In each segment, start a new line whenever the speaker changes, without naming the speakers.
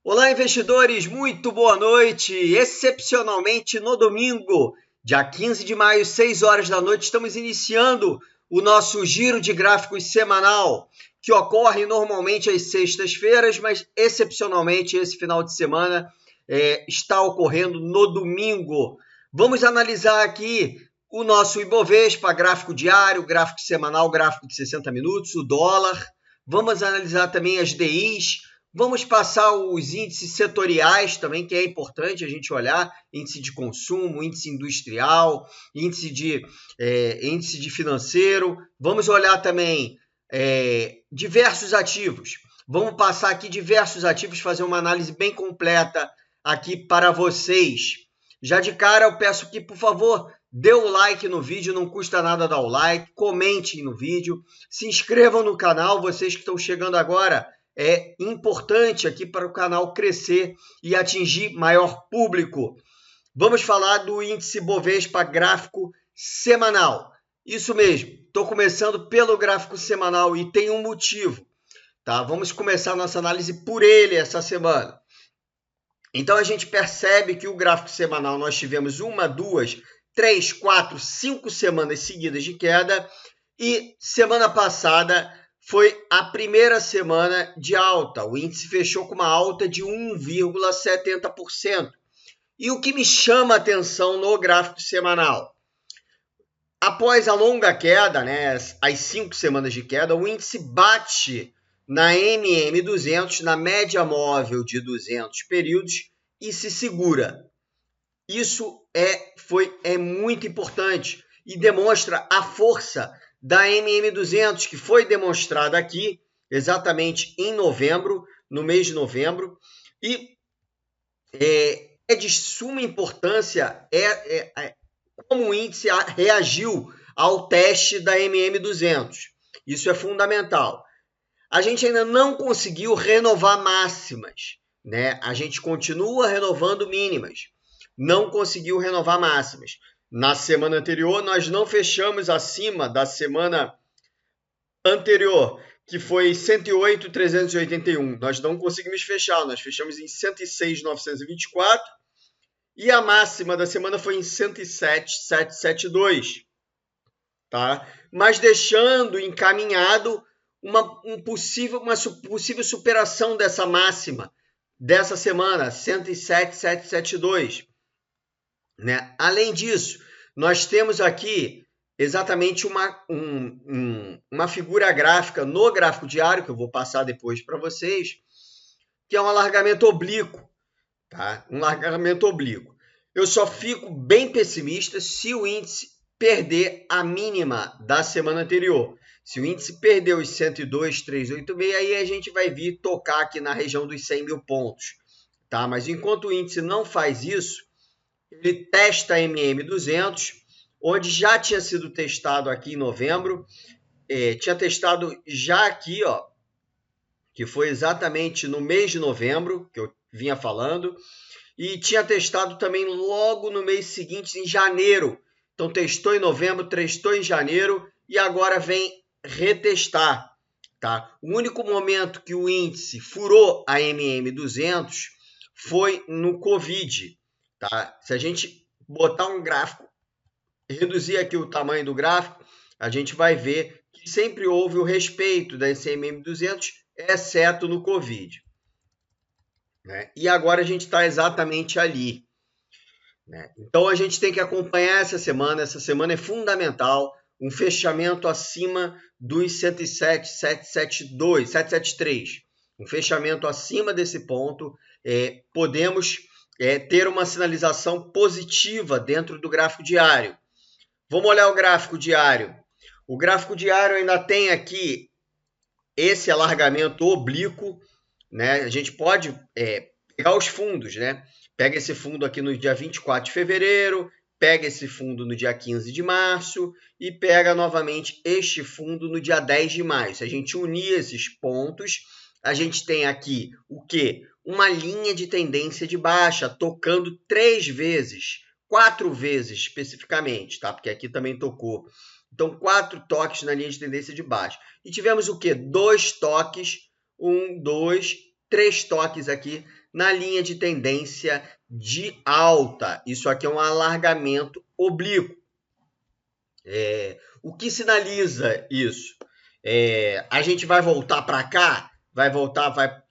Olá, investidores, muito boa noite. Excepcionalmente no domingo, dia 15 de maio, 6 horas da noite, estamos iniciando o nosso giro de gráficos semanal, que ocorre normalmente às sextas-feiras, mas excepcionalmente esse final de semana está ocorrendo no domingo. Vamos analisar aqui o nosso Ibovespa, gráfico diário, gráfico semanal, gráfico de 60 minutos, o dólar. Vamos analisar também as DIs. Vamos passar os índices setoriais também, que é importante a gente olhar, índice de consumo, índice industrial, índice de financeiro. Vamos olhar também diversos ativos. Vamos passar aqui diversos ativos, fazer uma análise bem completa aqui para vocês. Já de cara eu peço que, por favor, dê o like no vídeo, não custa nada dar o like, comentem no vídeo, se inscrevam no canal, vocês que estão chegando agora. É importante aqui para o canal crescer e atingir maior público. Vamos falar do índice Bovespa gráfico semanal. Isso mesmo, estou começando pelo gráfico semanal e tem um motivo. Tá? Vamos começar a nossa análise por ele essa semana. Então a gente percebe que o gráfico semanal nós tivemos 1, 2, 3, 4, 5 semanas seguidas de queda e semana passada foi a primeira semana de alta. O índice fechou com uma alta de 1,70%. E o que me chama a atenção no gráfico semanal? Após a longa queda, as 5 semanas de queda, o índice bate na MM200, na média móvel de 200 períodos, e se segura. Isso é muito importante e demonstra a força da MM200, que foi demonstrada aqui exatamente em novembro, no mês de novembro, e é de suma importância como o índice reagiu ao teste da MM200. Isso é fundamental. A gente ainda não conseguiu renovar máximas, né? A gente continua renovando mínimas, não conseguiu renovar máximas. Na semana anterior, nós não fechamos acima da semana anterior, que foi 108.381. Nós não conseguimos fechar, nós fechamos em 106.924 e a máxima da semana foi em 107.772. Tá? Mas deixando encaminhado uma possível superação dessa máxima dessa semana, 107.772. Né? Além disso, nós temos aqui exatamente uma figura gráfica no gráfico diário, que eu vou passar depois para vocês, que é um alargamento oblíquo. Tá? Um alargamento oblíquo. Eu só fico bem pessimista se o índice perder a mínima da semana anterior. Se o índice perder os 102.386, aí a gente vai vir tocar aqui na região dos 100 mil pontos. Tá? Mas enquanto o índice não faz isso, ele testa a MM200, onde já tinha sido testado aqui em novembro, tinha testado já aqui, ó, que foi exatamente no mês de novembro, que eu vinha falando, e tinha testado também logo no mês seguinte, em janeiro. Então testou em novembro, testou em janeiro e agora vem retestar. Tá? O único momento que o índice furou a MM200 foi no Covid. Tá? Se a gente botar um gráfico, reduzir aqui o tamanho do gráfico, a gente vai ver que sempre houve o respeito da MM200, exceto no Covid. Né? E agora a gente está exatamente ali. Né? Então a gente tem que acompanhar essa semana é fundamental, um fechamento acima dos 107.772, 773. Um fechamento acima desse ponto, podemos ter uma sinalização positiva dentro do gráfico diário. Vamos olhar o gráfico diário. O gráfico diário ainda tem aqui esse alargamento oblíquo, né? A gente pode pegar os fundos, né? Pega esse fundo aqui no dia 24 de fevereiro, pega esse fundo no dia 15 de março e pega novamente este fundo no dia 10 de maio. Se a gente unir esses pontos, a gente tem aqui o quê? Uma linha de tendência de baixa, tocando 3 vezes, 4 vezes especificamente, tá? Porque aqui também tocou. Então, 4 toques na linha de tendência de baixa. E tivemos o quê? 2 toques, 1, 2 3 toques aqui na linha de tendência de alta. Isso aqui é um alargamento oblíquo. O que sinaliza isso? A gente vai voltar para cá, vai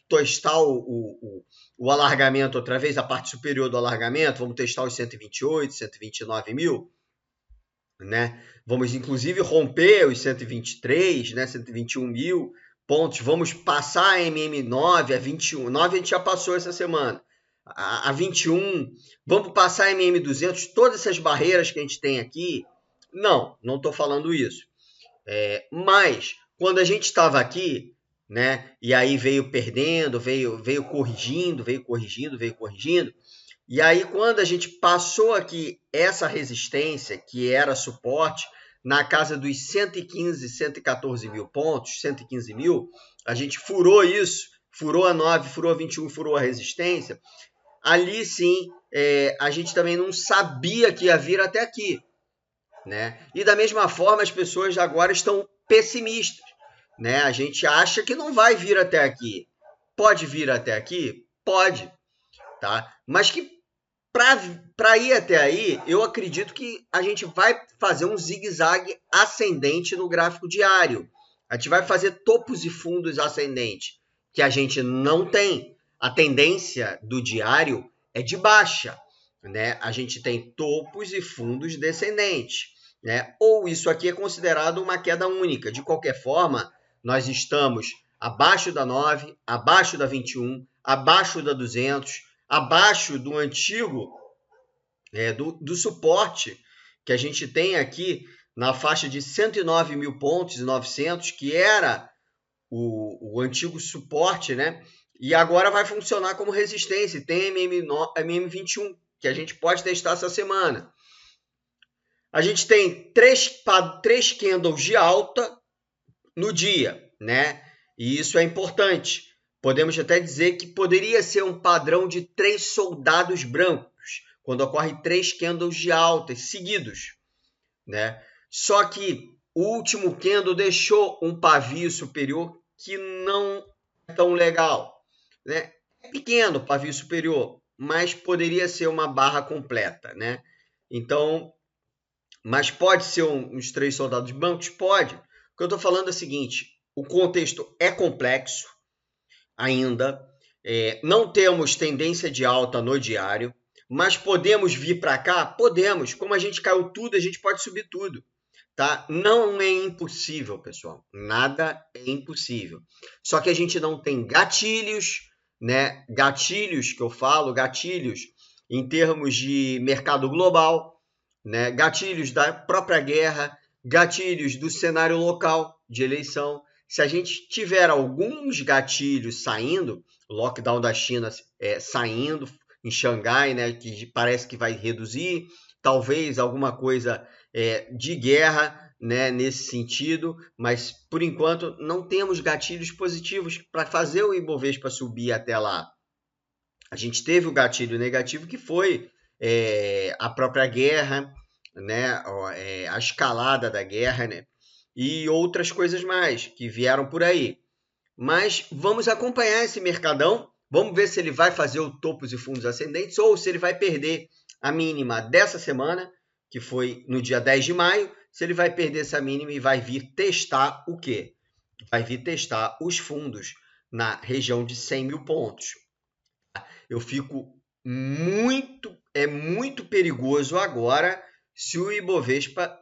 testar o alargamento outra vez, a parte superior do alargamento, vamos testar os 128, 129 mil, né? Vamos, inclusive, romper os 123, né? 121 mil pontos, vamos passar a MM9, a 21, 9 a gente já passou essa semana, a 21, vamos passar a MM200, todas essas barreiras que a gente tem aqui, não estou falando isso. Mas, quando a gente estava aqui, né, e aí veio perdendo, veio corrigindo, e aí quando a gente passou aqui essa resistência, que era suporte, na casa dos 115, 114 mil pontos, 115 mil, a gente furou isso, furou a 9, furou a 21, furou a resistência, ali sim, a gente também não sabia que ia vir até aqui, né? E da mesma forma as pessoas agora estão pessimistas, né? A gente acha que não vai vir até aqui. Pode vir até aqui? Pode, tá? Mas que para ir até aí, eu acredito que a gente vai fazer um zigue-zague ascendente no gráfico diário. A gente vai fazer topos e fundos ascendentes, que a gente não tem. A tendência do diário é de baixa, né? A gente tem topos e fundos descendentes, né? Ou isso aqui é considerado uma queda única. De qualquer forma, nós estamos abaixo da 9, abaixo da 21, abaixo da 200, abaixo do antigo, do suporte que a gente tem aqui na faixa de 109 mil pontos e 900, que era o antigo suporte, né? E agora vai funcionar como resistência. Tem MM21, que a gente pode testar essa semana. A gente tem três candles de alta no dia, né? E isso é importante. Podemos até dizer que poderia ser um padrão de 3 soldados brancos, quando ocorre 3 candles de alta seguidos, né? Só que o último candle deixou um pavio superior que não é tão legal, né? É pequeno o pavio superior, mas poderia ser uma barra completa, né? Então, mas pode ser uns 3 soldados brancos? Pode. O que eu estou falando é o seguinte, o contexto é complexo ainda, não temos tendência de alta no diário, mas podemos vir para cá? Podemos. Como a gente caiu tudo, a gente pode subir tudo. Tá? Não é impossível, pessoal. Nada é impossível. Só que a gente não tem gatilhos, né? Gatilhos que eu falo, gatilhos em termos de mercado global, né? Gatilhos da própria guerra, gatilhos do cenário local de eleição. Se a gente tiver alguns gatilhos saindo, lockdown da China saindo em Xangai, né? Que parece que vai reduzir, talvez alguma coisa de guerra, né, nesse sentido, mas por enquanto não temos gatilhos positivos para fazer o Ibovespa subir até lá. A gente teve o gatilho negativo que foi a própria guerra, né, a escalada da guerra, né, e outras coisas mais que vieram por aí. Mas vamos acompanhar esse mercadão, vamos ver se ele vai fazer o topos e fundos ascendentes ou se ele vai perder a mínima dessa semana, que foi no dia 10 de maio, se ele vai perder essa mínima e vai vir testar o quê? Vai vir testar os fundos na região de 100 mil pontos. Eu fico muito perigoso agora se o Ibovespa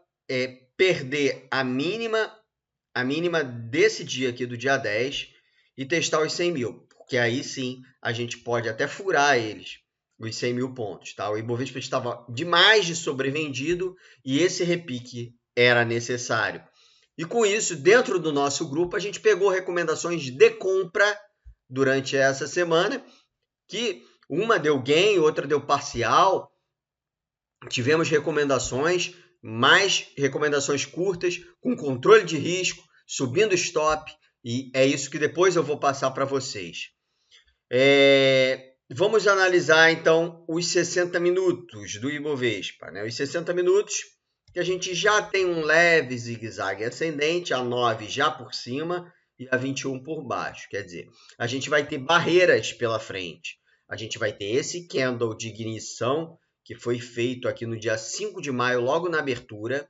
perder a mínima desse dia aqui, do dia 10, e testar os 100 mil, porque aí sim a gente pode até furar eles, os 100 mil pontos, tá? O Ibovespa estava demais de sobrevendido e esse repique era necessário. E com isso, dentro do nosso grupo, a gente pegou recomendações de compra durante essa semana, que uma deu gain, outra deu parcial. Tivemos recomendações, mais recomendações curtas, com controle de risco, subindo stop, e é isso que depois eu vou passar para vocês. Vamos analisar, então, os 60 minutos do Ibovespa, né? Os 60 minutos que a gente já tem um leve zigue-zague ascendente, a 9 já por cima, e a 21 por baixo. Quer dizer, a gente vai ter barreiras pela frente. A gente vai ter esse candle de ignição que foi feito aqui no dia 5 de maio, logo na abertura,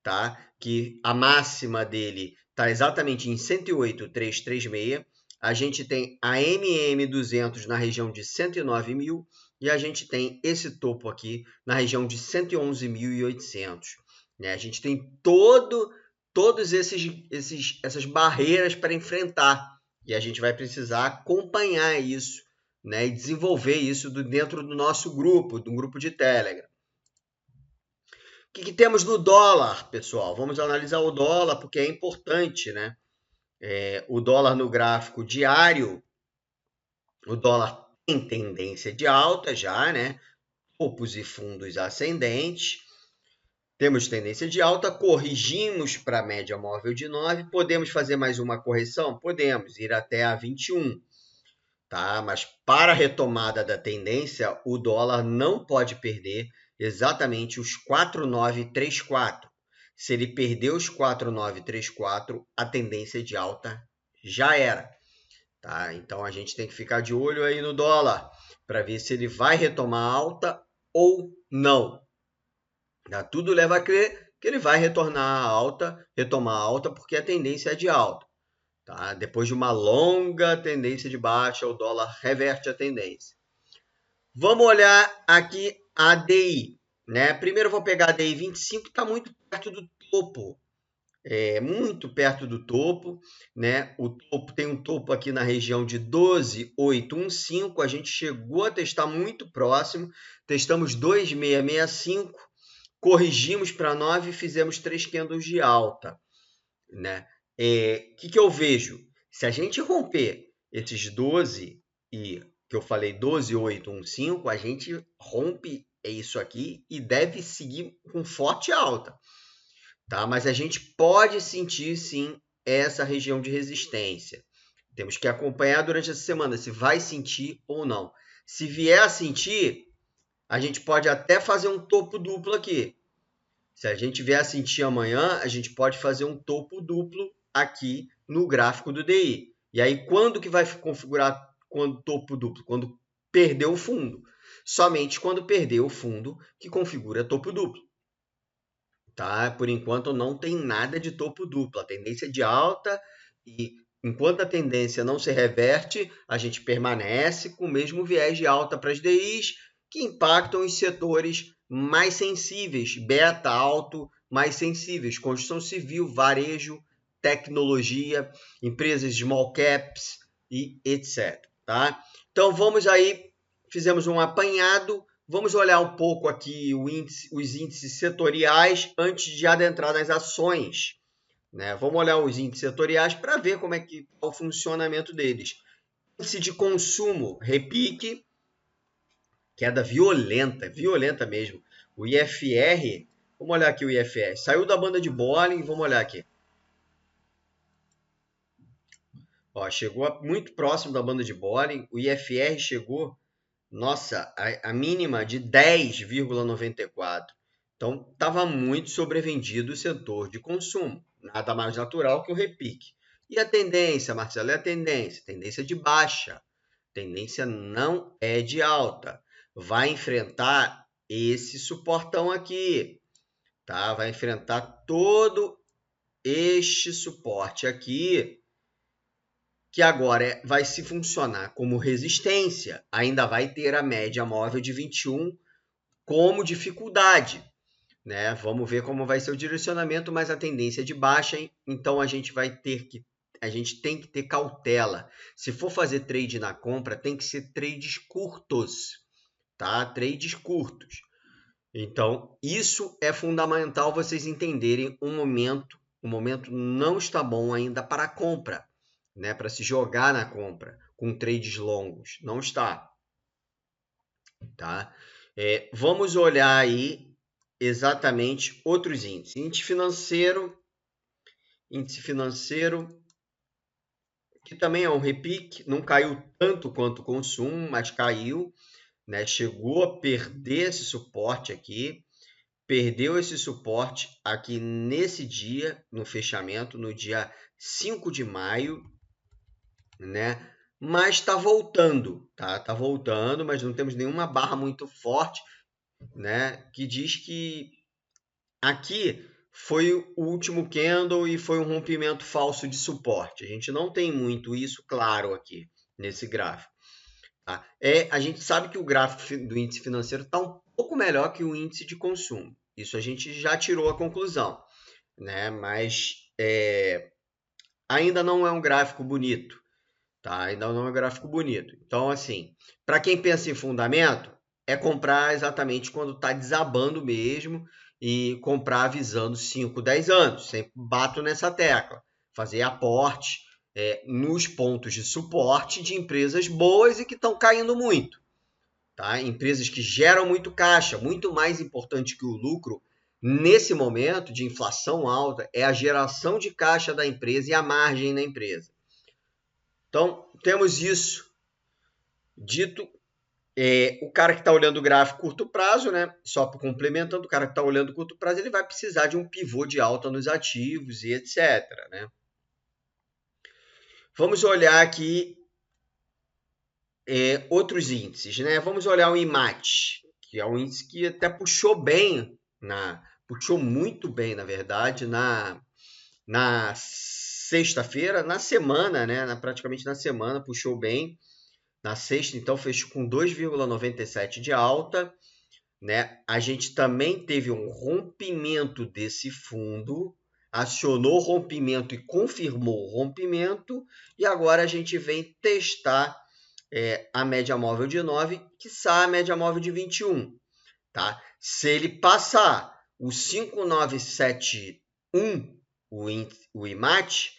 tá? Que a máxima dele está exatamente em 108,336. A gente tem a MM200 na região de 109 mil e a gente tem esse topo aqui na região de 111.800. Né? A gente tem todas essas barreiras para enfrentar e a gente vai precisar acompanhar isso, né? E desenvolver isso dentro do nosso grupo, do grupo de Telegram. O que temos no dólar, pessoal? Vamos analisar o dólar porque é importante, né? O dólar no gráfico diário, o dólar tem tendência de alta já, né? Topos e fundos ascendentes. Temos tendência de alta, corrigimos para a média móvel de 9. Podemos fazer mais uma correção? Podemos, ir até a 21. Tá? Mas para a retomada da tendência, o dólar não pode perder exatamente os 4,934. Se ele perder os 4,934, a tendência de alta já era. Tá? Então a gente tem que ficar de olho aí no dólar para ver se ele vai retomar alta ou não. Tá? Tudo leva a crer que ele vai retomar alta, porque a tendência é de alta. Tá? Depois de uma longa tendência de baixa, o dólar reverte a tendência. Vamos olhar aqui a DI. Né? Primeiro eu vou pegar a DI 25, está muito perto do topo. Muito perto do topo. Né? O topo tem um topo aqui na região de 12,815. A gente chegou a testar muito próximo. Testamos 2,665. Corrigimos para 9 e fizemos 3 candles de alta. Né? Que eu vejo? Se a gente romper esses 12 e que eu falei 12,815, a gente rompe isso aqui e deve seguir com forte alta, tá? Mas a gente pode sentir sim essa região de resistência. Temos que acompanhar durante essa semana se vai sentir ou não. Se vier a sentir, a gente pode até fazer um topo duplo aqui. Se a gente vier a sentir amanhã, a gente pode fazer um topo duplo aqui no gráfico do DI. E aí, quando que vai configurar topo duplo? Quando perder o fundo. Somente quando perder o fundo que configura topo duplo. Tá? Por enquanto, não tem nada de topo duplo. A tendência é de alta e enquanto a tendência não se reverte, a gente permanece com o mesmo viés de alta para as DIs que impactam os setores mais sensíveis, beta alto, mais sensíveis, construção civil, varejo, tecnologia, empresas small caps e etc. Tá? Então vamos aí, fizemos um apanhado, vamos olhar um pouco aqui os índices setoriais antes de adentrar nas ações. Né? Vamos olhar os índices setoriais para ver como é que é o funcionamento deles. Índice de consumo, repique, queda violenta mesmo. O IFR, vamos olhar aqui o IFR, saiu da banda de Bollinger, vamos olhar aqui. Ó, chegou muito próximo da banda de Bollinger, o IFR chegou, nossa, a mínima de 10,94. Então, estava muito sobrevendido o setor de consumo. Nada mais natural que o repique. E a tendência, Marcelo, é a tendência? Tendência de baixa. Tendência não é de alta. Vai enfrentar esse suportão aqui, tá? Vai enfrentar todo este suporte aqui, que agora vai se funcionar como resistência. Ainda vai ter a média móvel de 21 como dificuldade, né? Vamos ver como vai ser o direcionamento, mas a tendência é de baixa, hein? Então a gente tem que ter cautela. Se for fazer trade na compra, tem que ser trades curtos, tá? Trades curtos. Então, isso é fundamental vocês entenderem o momento. O momento não está bom ainda para a compra, né? Para se jogar na compra com trades longos. Não está. Tá? Vamos olhar aí exatamente outros índices. Índice financeiro, que também é um repique, não caiu tanto quanto o consumo, mas caiu, né? Chegou a perder esse suporte aqui, perdeu esse suporte aqui nesse dia, no fechamento, no dia 5 de maio, né? Mas está voltando, tá? Tá voltando, mas não temos nenhuma barra muito forte, né? Que diz que aqui foi o último candle e foi um rompimento falso de suporte. A gente não tem muito isso claro aqui nesse gráfico. Tá? A gente sabe que o gráfico do índice financeiro está um pouco melhor que o índice de consumo. Isso a gente já tirou a conclusão, né? Mas ainda não é um gráfico bonito, tá? Ainda não é um gráfico bonito. Então, assim, para quem pensa em fundamento, é comprar exatamente quando está desabando mesmo e comprar visando 5, 10 anos. Sempre bato nessa tecla. Fazer aporte nos pontos de suporte de empresas boas e que estão caindo muito. Tá? Empresas que geram muito caixa, muito mais importante que o lucro, nesse momento de inflação alta, é a geração de caixa da empresa e a margem da empresa. Então, temos isso dito. O cara que está olhando o gráfico curto prazo, né? Só complementando, o cara que está olhando curto prazo, ele vai precisar de um pivô de alta nos ativos e etc. Né? Vamos olhar aqui outros índices, né? Vamos olhar o IMAT, que é um índice que até puxou bem, puxou muito bem, na verdade, na sexta-feira, na semana, né? Praticamente na semana, puxou bem. Na sexta, então, fechou com 2,97 de alta, né? A gente também teve um rompimento desse fundo, acionou o rompimento e confirmou o rompimento, e agora a gente vem testar a média móvel de 9, quiçá a média móvel de 21. Tá? Se ele passar o 5971, o IMAT,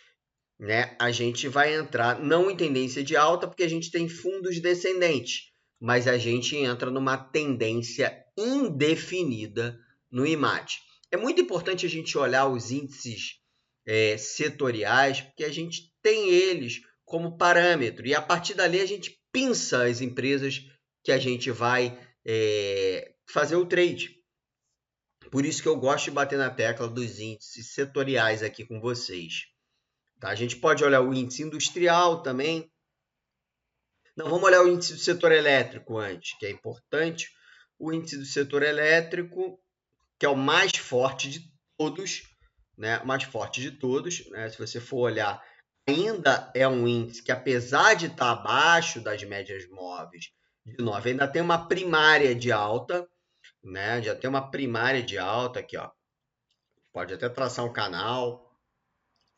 né, a gente vai entrar não em tendência de alta, porque a gente tem fundos descendentes, mas a gente entra numa tendência indefinida no IMAT. É muito importante a gente olhar os índices setoriais, porque a gente tem eles como parâmetro, e a partir dali a gente pinça as empresas que a gente vai fazer o trade. Por isso que eu gosto de bater na tecla dos índices setoriais aqui com vocês. Tá? A gente pode olhar o índice industrial também. Não, vamos olhar o índice do setor elétrico antes, que é importante. O índice do setor elétrico, que é o mais forte de todos, né? O mais forte de todos, né? Se você for olhar, ainda é um índice que, apesar de estar abaixo das médias móveis de 9, ainda tem uma primária de alta, né? Já tem uma primária de alta aqui, ó. Pode até traçar um canal.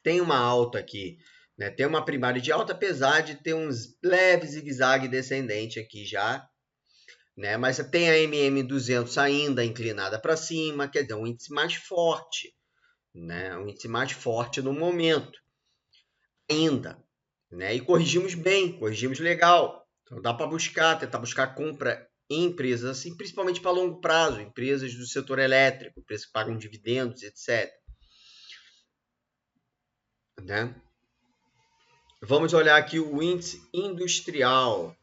Tem uma alta aqui, né? Tem uma primária de alta, apesar de ter uns leves zigue-zague descendente aqui já, né? Mas tem a MM200 ainda inclinada para cima, quer dizer, um índice mais forte, né? Um índice mais forte no momento ainda, né? E corrigimos bem, corrigimos legal. Então dá para tentar buscar compra em empresas assim, principalmente para longo prazo, empresas do setor elétrico, empresas que pagam dividendos, etc. Né? Vamos olhar aqui o índice industrial.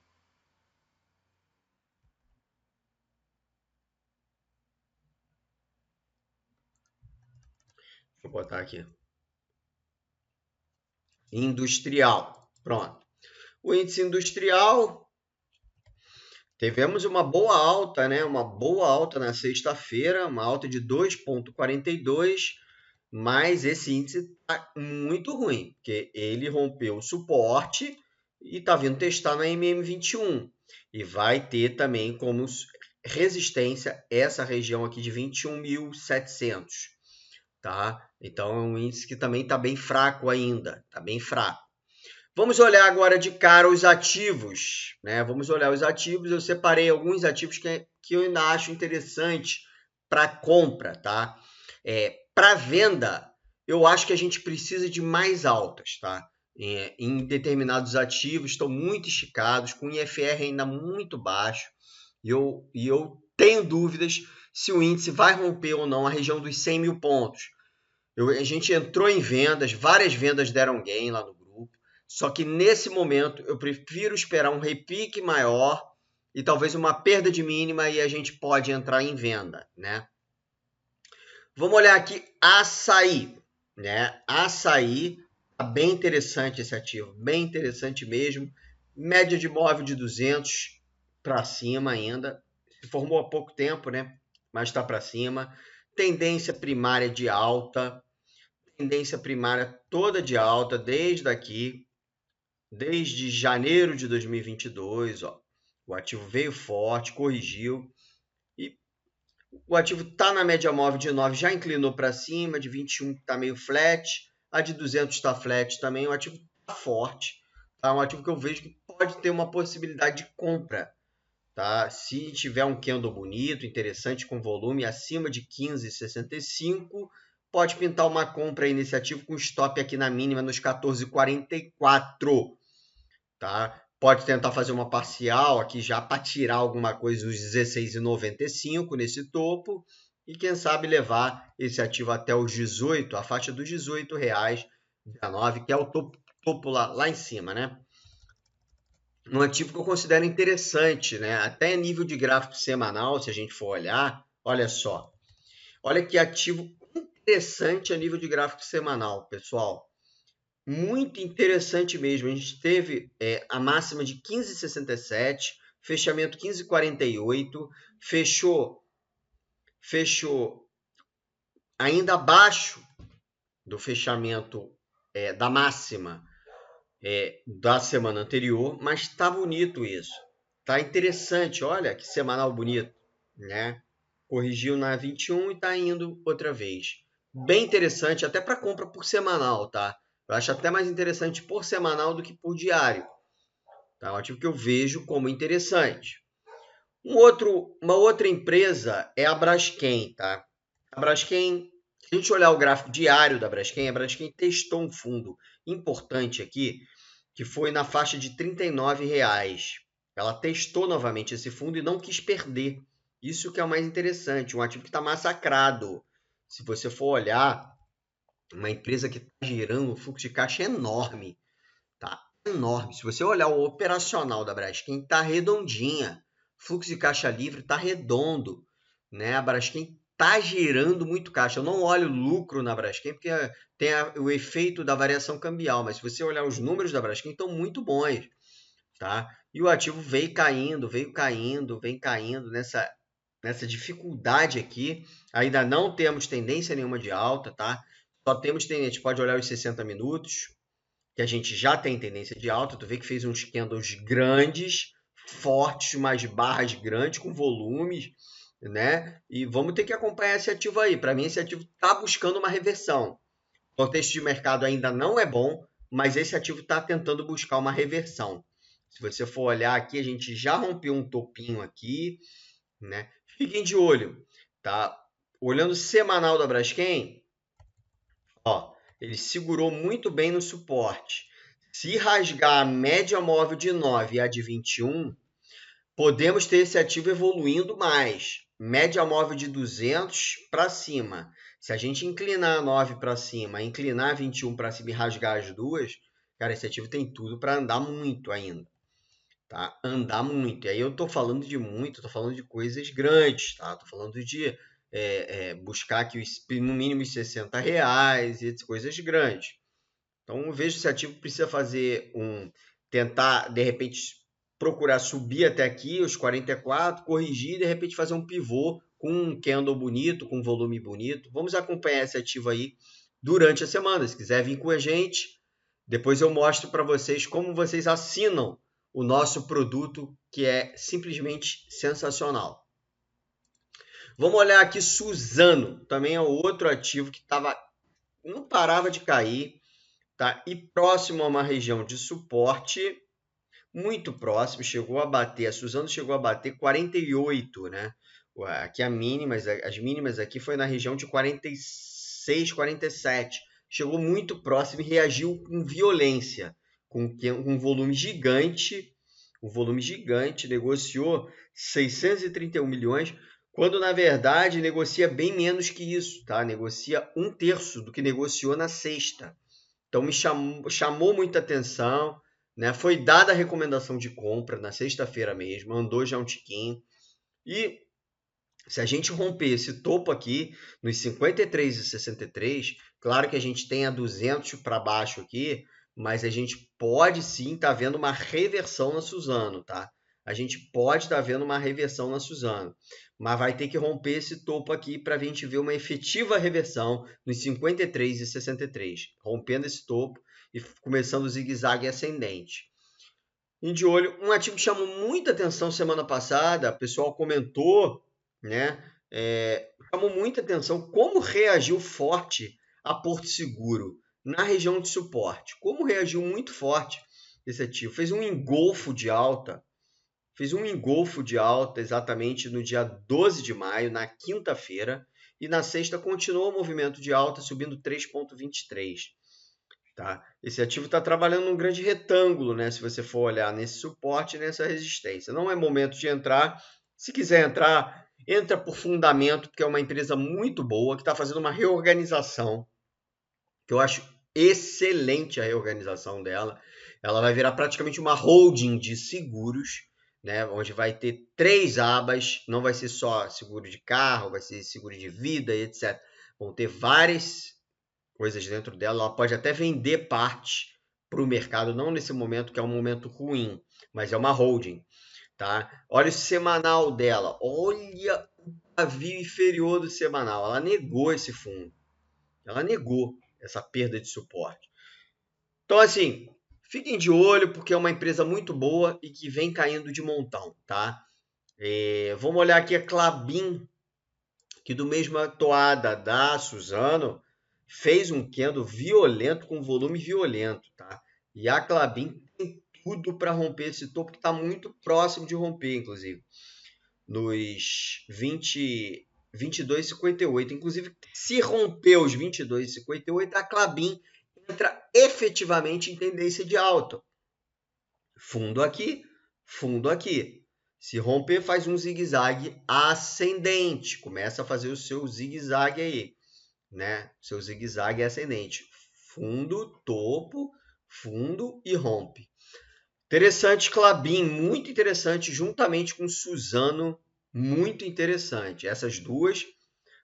Deixa eu botar aqui. Industrial. Pronto. O índice industrial, tivemos uma boa alta, né? Uma boa alta na sexta-feira, uma alta de 2,42, mas esse índice está muito ruim, porque ele rompeu o suporte e está vindo testar na MM21. E vai ter também como resistência essa região aqui de 21.700. Tá? Então é um índice que também está bem fraco ainda, está bem fraco. Vamos olhar agora de cara os ativos, né? Vamos olhar os ativos. Eu separei alguns ativos que eu ainda acho interessante para compra, tá? Para venda, eu acho que a gente precisa de mais altas, tá? Em determinados ativos estão muito esticados, com IFR ainda muito baixo, e eu tenho dúvidas se o índice vai romper ou não a região dos 100 mil pontos. A gente entrou em vendas, várias vendas deram gain lá no grupo, só que nesse momento eu prefiro esperar um repique maior e talvez uma perda de mínima e a gente pode entrar em venda, né? Vamos olhar aqui Açaí, né? Açaí, tá bem interessante esse ativo, bem interessante mesmo. Média de móvel de 200 para cima ainda. Se formou há pouco tempo, né? Mas está para cima. Tendência primária de alta. Tendência primária toda de alta desde aqui, desde janeiro de 2022, ó. O ativo veio forte, corrigiu. E o ativo está na média móvel de 9, já inclinou para cima, de 21 está meio flat, a de 200 está flat também, o ativo está forte, tá? Um ativo que eu vejo que pode ter uma possibilidade de compra, tá? Se tiver um candle bonito, interessante, com volume acima de 15,65, pode pintar uma compra aí nesse ativo com stop aqui na mínima nos 14,44, tá? Pode tentar fazer uma parcial aqui já para tirar alguma coisa dos 16,95 nesse topo e quem sabe levar esse ativo até os 18, a faixa dos R$18,19, que é o topo lá em cima, né? Um ativo que eu considero interessante, né? Até nível de gráfico semanal, se a gente for olhar, olha só. Olha que ativo interessante a nível de gráfico semanal, pessoal. Muito interessante mesmo. A gente teve a máxima de 15,67, fechamento 15,48, fechou ainda abaixo do fechamento da máxima da semana anterior, mas está bonito isso. Tá interessante, olha que semanal bonito, né? Corrigiu na 21 e está indo outra vez. Bem interessante, até para compra por semanal, tá? Eu acho até mais interessante por semanal do que por diário. Tá? Um ativo que eu vejo como interessante. Uma outra empresa é a Braskem, tá? A Braskem, se a gente olhar o gráfico diário da Braskem, a Braskem testou um fundo importante aqui, que foi na faixa de R$39. Ela testou novamente esse fundo e não quis perder. Isso que é o mais interessante, um ativo que está massacrado. Se você for olhar, uma empresa que está gerando um fluxo de caixa enorme, tá? Enorme. Se você olhar o operacional da Braskem, está redondinha. Fluxo de caixa livre está redondo, né? A Braskem está gerando muito caixa. Eu não olho lucro na Braskem porque tem o efeito da variação cambial, mas se você olhar os números da Braskem, estão muito bons, tá? E o ativo vem caindo nessa dificuldade aqui. Ainda não temos tendência nenhuma de alta, tá? Só temos tendência, a gente pode olhar os 60 minutos, que a gente já tem tendência de alta. Tu vê que fez uns candles grandes, fortes, umas barras grandes, com volumes, né? E vamos ter que acompanhar esse ativo aí. Para mim, esse ativo está buscando uma reversão. O contexto de mercado ainda não é bom, mas esse ativo está tentando buscar uma reversão. Se você for olhar aqui, a gente já rompeu um topinho aqui, né? Fiquem de olho, tá? Olhando o semanal da Braskem, ó, ele segurou muito bem no suporte. Se rasgar a média móvel de 9 e a de 21, podemos ter esse ativo evoluindo mais. Média móvel de 200 para cima. Se a gente inclinar a 9 para cima, inclinar a 21 para cima e rasgar as duas, cara, esse ativo tem tudo para andar muito ainda. Tá? Andar muito. E aí eu estou falando de muito, estou falando de coisas grandes, tá? Estou falando de buscar aqui no mínimo os R$60 e coisas grandes. Então eu vejo que esse ativo precisa fazer tentar, de repente, procurar subir até aqui, os 44, corrigir e de repente fazer um pivô com um candle bonito, com um volume bonito. Vamos acompanhar esse ativo aí durante a semana. Se quiser vir com a gente, depois eu mostro para vocês como vocês assinam o nosso produto, que é simplesmente sensacional. Vamos olhar aqui Suzano, também é outro ativo que não parava de cair, tá? E próximo a uma região de suporte, muito próximo, a Suzano chegou a bater 48, né? Aqui as mínimas aqui foi na região de 46, 47. Chegou muito próximo e reagiu com violência, com um volume gigante, negociou 631 milhões, quando na verdade negocia bem menos que isso, tá? Negocia 1/3 do que negociou na sexta. Então me chamou muita atenção, né? Foi dada a recomendação de compra na sexta-feira mesmo, andou já um tiquinho. E Se a gente romper esse topo aqui, nos 53,63, claro que a gente tem a 200 para baixo aqui, mas a gente pode sim estar vendo uma reversão na Suzano, tá? A gente pode estar vendo uma reversão na Suzano, mas vai ter que romper esse topo aqui para a gente ver uma efetiva reversão nos 53,63, rompendo esse topo e começando o zigue-zague ascendente. E de olho, um ativo que chamou muita atenção semana passada, o pessoal comentou, né? Chamou muita atenção como reagiu forte a Porto Seguro na região de suporte. Como reagiu muito forte esse ativo. Fez um engolfo de alta exatamente no dia 12 de maio, na quinta-feira, e na sexta continuou o movimento de alta, subindo 3,23. Tá? Esse ativo está trabalhando num grande retângulo, né? Se você for olhar nesse suporte e nessa resistência. Não é momento de entrar. Se quiser entrar, entra por fundamento, porque é uma empresa muito boa, que está fazendo uma reorganização, que eu acho excelente a reorganização dela. Ela vai virar praticamente uma holding de seguros, né? Onde vai ter 3 abas, não vai ser só seguro de carro, vai ser seguro de vida, etc. Vão ter várias coisas dentro dela, ela pode até vender parte para o mercado, não nesse momento que é um momento ruim, mas é uma holding, tá? Olha o semanal dela, olha o pavio inferior do semanal, ela negou esse fundo, ela negou essa perda de suporte. Então, assim, fiquem de olho, porque é uma empresa muito boa e que vem caindo de montão, tá? Vamos olhar aqui a Klabin, que do mesma toada da Suzano, fez um candle violento, com volume violento, tá? E a Klabin tem tudo para romper esse topo, que está muito próximo de romper, inclusive, nos 22,58. Inclusive, se romper os 22,58, a Klabin entra efetivamente em tendência de alta. Fundo aqui, fundo aqui. Se romper, faz um zigue-zague ascendente. Começa a fazer o seu zigue-zague aí, né? Seu zigue-zague ascendente. Fundo, topo, fundo e rompe. Interessante, Klabin, muito interessante, juntamente com Suzano, muito interessante. Essas duas,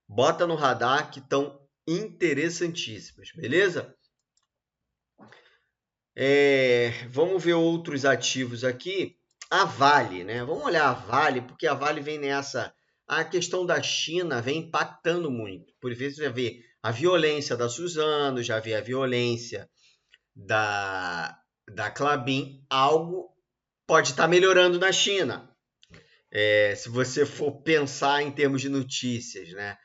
bota no radar que estão interessantíssimas, beleza? Vamos ver outros ativos aqui. A Vale, né? Vamos olhar a Vale, porque a Vale vem nessa. A questão da China vem impactando muito. Por vezes já vê a violência da Suzano, já vê a violência da Klabin. Algo pode estar melhorando na China. Se você for pensar em termos de notícias, né?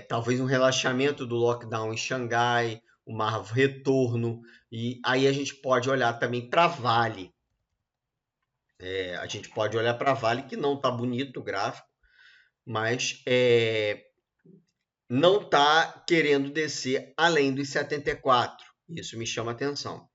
Talvez um relaxamento do lockdown em Xangai, um retorno, e aí a gente pode olhar também para a Vale. A gente pode olhar para a Vale, que não está bonito o gráfico, mas não está querendo descer além dos 74. Isso me chama atenção.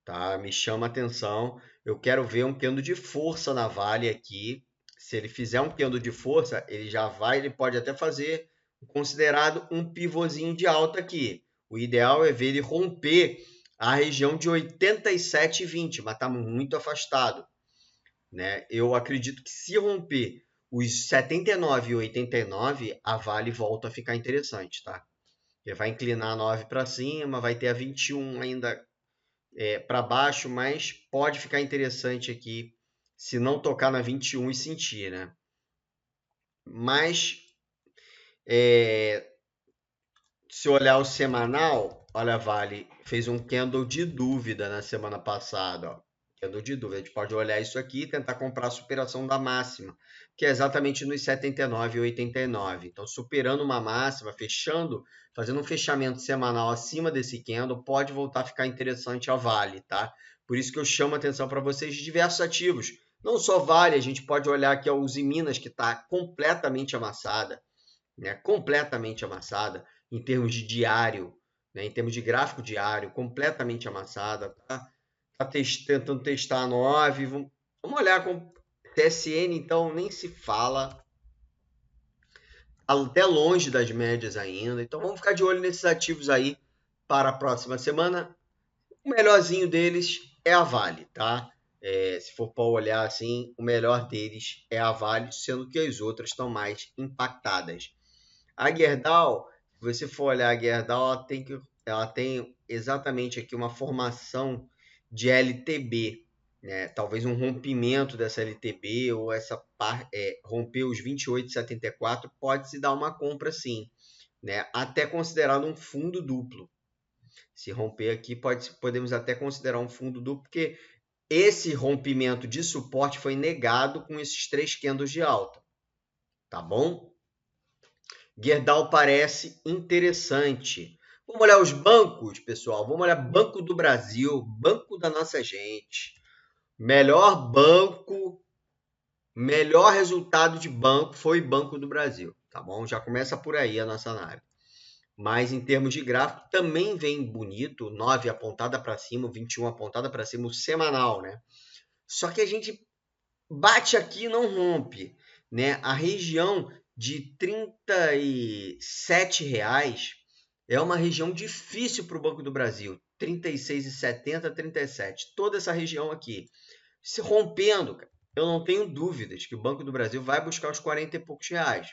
Tá? Me chama atenção. Eu quero ver um candle de força na Vale aqui. Se ele fizer um candle de força, ele pode até fazer considerado um pivôzinho de alta aqui. O ideal é ver ele romper a região de 87,20, mas está muito afastado, né? Eu acredito que se romper os 79,89, a Vale volta a ficar interessante, tá? Ele vai inclinar 9 para cima, vai ter a 21 ainda para baixo, mas pode ficar interessante aqui se não tocar na 21 e sentir, né? Mas se olhar o semanal, olha, a Vale fez um candle de dúvida na semana passada, ó. Candle de dúvida. A gente pode olhar isso aqui e tentar comprar a superação da máxima, que é exatamente nos 79,89. Então, superando uma máxima, fazendo um fechamento semanal acima desse candle, pode voltar a ficar interessante a Vale, tá? Por isso que eu chamo a atenção para vocês de diversos ativos. Não só Vale, a gente pode olhar aqui a Uzi Minas, que está completamente amassada, né? Completamente amassada em termos de diário, né? Em termos de gráfico diário, completamente amassada, tá? Tentando testar a 9. Vamos olhar com TSN, então nem se fala, até longe das médias ainda. Então vamos ficar de olho nesses ativos aí para a próxima semana. O melhorzinho deles é a Vale, tá? Se for para olhar assim, o melhor deles é a Vale, sendo que as outras estão mais impactadas. A Gerdau, se você for olhar a Gerdau, ela tem exatamente aqui uma formação de LTB, né? Talvez um rompimento dessa LTB ou romper os 28,74 pode se dar uma compra sim, né? Até considerado um fundo duplo. Se romper aqui, podemos até considerar um fundo duplo, porque esse rompimento de suporte foi negado com esses 3 candles de alta, tá bom? Gerdau parece interessante. Vamos olhar os bancos, pessoal. Vamos olhar Banco do Brasil, banco da nossa gente. Melhor banco, melhor resultado de banco foi Banco do Brasil, tá bom? Já começa por aí a nossa análise. Mas em termos de gráfico, também vem bonito, 9 apontada para cima, 21 apontada para cima, o semanal, né? Só que a gente bate aqui e não rompe, né? A região de R$ 37 é uma região difícil para o Banco do Brasil. 36,70, 37. Toda essa região aqui. Se rompendo, eu não tenho dúvidas que o Banco do Brasil vai buscar os 40 e poucos reais.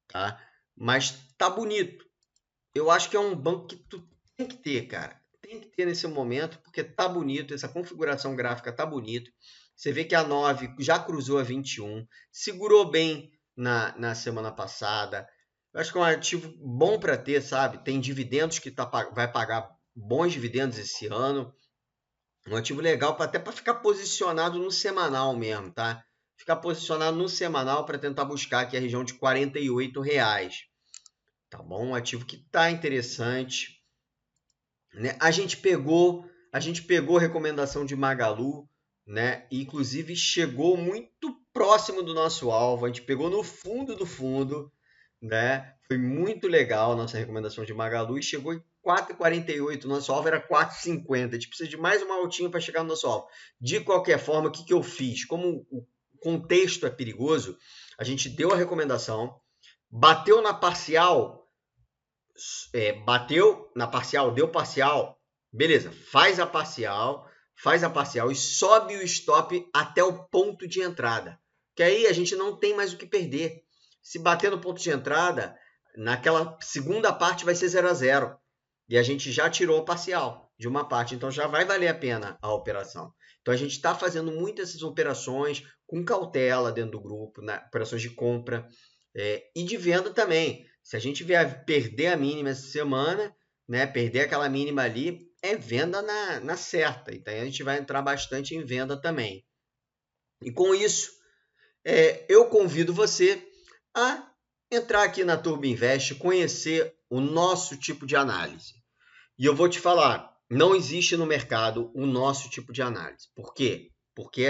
Tá? Mas tá bonito. Eu acho que é um banco que tu tem que ter, cara. Tem que ter nesse momento, porque tá bonito, essa configuração gráfica tá bonito. Você vê que a 9 já cruzou a 21, segurou bem na semana passada. Eu acho que é um ativo bom para ter, sabe? Tem dividendos que vai pagar bons dividendos esse ano. Um ativo legal até para ficar posicionado no semanal mesmo, tá? Ficar posicionado no semanal para tentar buscar aqui a região de R$ 48. Tá bom? Um ativo que tá interessante, né? A gente pegou recomendação de Magalu, né? E, inclusive chegou muito próximo do nosso alvo. A gente pegou no fundo do fundo, né? Foi muito legal a nossa recomendação de Magalu e chegou em 4,48. Nosso alvo era 4,50. A gente precisa de mais uma altinha para chegar no nosso alvo. De qualquer forma, o que eu fiz? Como o contexto é perigoso, a gente deu a recomendação, bateu na parcial, deu parcial, beleza, faz a parcial e sobe o stop até o ponto de entrada, que aí a gente não tem mais o que perder. Se bater no ponto de entrada, naquela segunda parte vai ser 0 a 0 e a gente já tirou a parcial de uma parte, então já vai valer a pena a operação. Então a gente está fazendo muitas essas operações com cautela dentro do grupo, operações de compra e de venda também. Se a gente vier perder a mínima essa semana, né, perder aquela mínima ali, é venda na certa. Então a gente vai entrar bastante em venda também. E com isso, eu convido você a entrar aqui na Turbo Invest, conhecer o nosso tipo de análise. E eu vou te falar, não existe no mercado o nosso tipo de análise. Por quê? Porque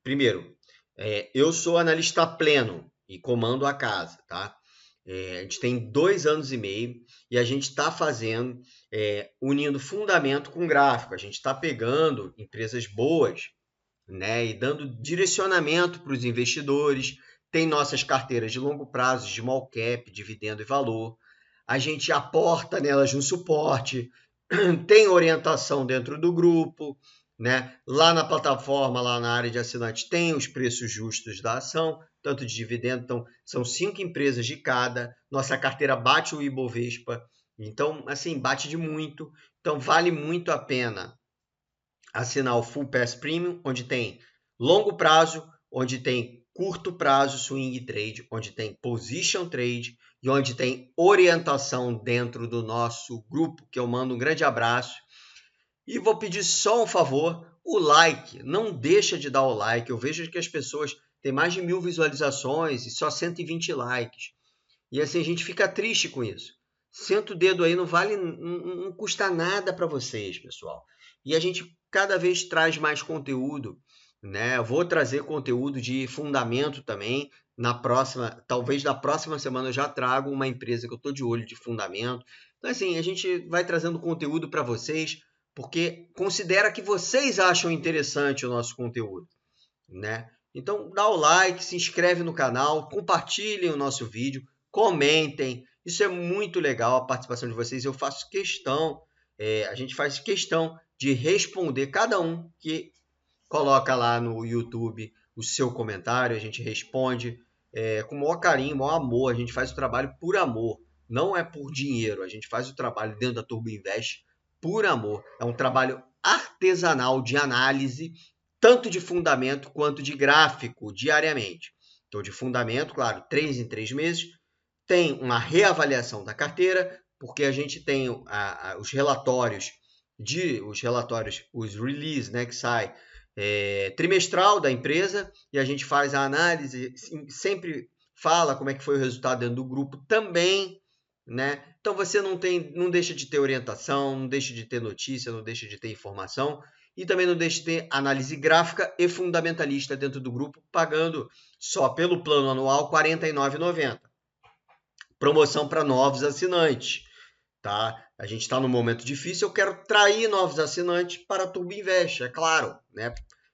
primeiro, eu sou analista pleno e comando a casa, tá? A gente tem 2 anos e meio e a gente está fazendo, unindo fundamento com gráfico. A gente está pegando empresas boas, né, e dando direcionamento para os investidores. Tem nossas carteiras de longo prazo, de small cap, dividendo e valor. A gente aporta nelas no suporte, tem orientação dentro do grupo, né? Lá na plataforma, lá na área de assinante, tem os preços justos da ação, tanto de dividendo. Então, são 5 empresas de cada. Nossa carteira bate o Ibovespa. Então, assim, bate de muito. Então, vale muito a pena assinar o Full Pass Premium, onde tem longo prazo, onde tem curto prazo, swing trade, onde tem position trade e onde tem orientação dentro do nosso grupo, que eu mando um grande abraço. E vou pedir só um favor, o like. Não deixa de dar o like. Eu vejo que as pessoas têm mais de 1000 visualizações e só 120 likes. E assim, a gente fica triste com isso. Senta o dedo aí, não custa nada para vocês, pessoal. E a gente cada vez traz mais conteúdo, né? Eu vou trazer conteúdo de fundamento também. Talvez na próxima semana eu já trago uma empresa que eu estou de olho de fundamento. Então, assim, a gente vai trazendo conteúdo para vocês, porque considera que vocês acham interessante o nosso conteúdo, né? Então, dá o like, se inscreve no canal, compartilhem o nosso vídeo, comentem. Isso é muito legal, a participação de vocês. Eu faço questão a gente faz questão de responder cada um que coloca lá no YouTube o seu comentário, a gente responde com o maior carinho, o maior amor, a gente faz o trabalho por amor, não é por dinheiro, a gente faz o trabalho dentro da Turbo Invest por amor, é um trabalho artesanal de análise, tanto de fundamento quanto de gráfico, diariamente. Então, de fundamento, claro, 3 em 3 meses, tem uma reavaliação da carteira, porque a gente tem os relatórios, os release, né, que sai trimestral da empresa, e a gente faz a análise, sempre fala como é que foi o resultado dentro do grupo também, né? Então você não deixa de ter orientação, não deixa de ter notícia, não deixa de ter informação, e também não deixa de ter análise gráfica e fundamentalista dentro do grupo, pagando só pelo plano anual R$ 49,90. Promoção para novos assinantes, tá? A gente está num momento difícil, eu quero atrair novos assinantes para a Turbo Invest, é claro, né?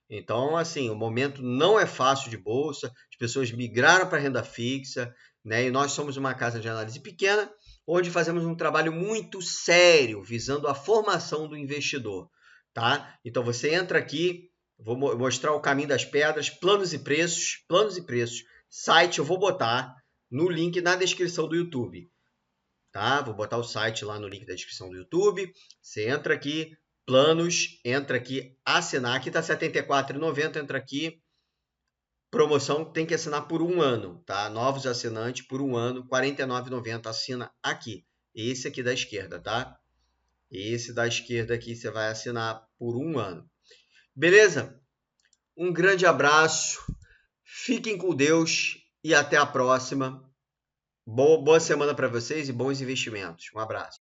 Então, assim, o momento não é fácil de bolsa, as pessoas migraram para a renda fixa, né? E nós somos uma casa de análise pequena, onde fazemos um trabalho muito sério, visando a formação do investidor, tá? Então, você entra aqui, vou mostrar o caminho das pedras, planos e preços, site eu vou botar no link na descrição do YouTube, tá? Vou botar o site lá no link da descrição do YouTube. Você entra aqui, planos, entra aqui, assinar. Aqui tá R$ 74,90, entra aqui. Promoção tem que assinar por 1 ano, tá? Novos assinantes por 1 ano, R$ 49,90, assina aqui. Esse aqui da esquerda, tá? Esse da esquerda aqui você vai assinar por 1 ano. Beleza? Um grande abraço, fiquem com Deus e até a próxima. Boa semana para vocês e bons investimentos. Um abraço.